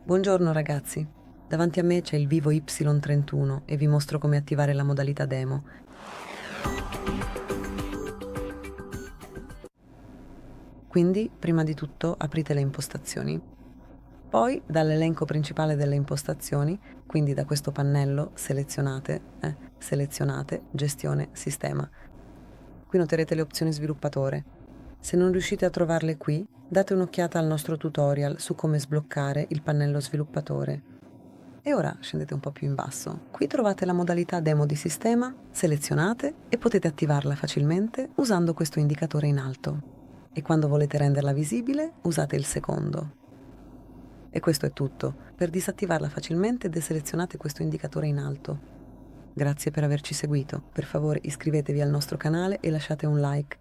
Buongiorno ragazzi, davanti a me c'è il Vivo Y31 e vi mostro come attivare la modalità demo. Quindi, prima di tutto, aprite le impostazioni. Poi, dall'elenco principale delle impostazioni, quindi da questo pannello, selezionate Gestione, Sistema. Qui noterete le opzioni sviluppatore. Se non riuscite a trovarle qui, date un'occhiata al nostro tutorial su come sbloccare il pannello sviluppatore. E ora scendete un po' più in basso. Qui trovate la modalità demo di sistema, selezionate e potete attivarla facilmente usando questo indicatore in alto. E quando volete renderla visibile, usate il secondo. E questo è tutto. Per disattivarla facilmente, deselezionate questo indicatore in alto. Grazie per averci seguito. Per favore iscrivetevi al nostro canale e lasciate un like.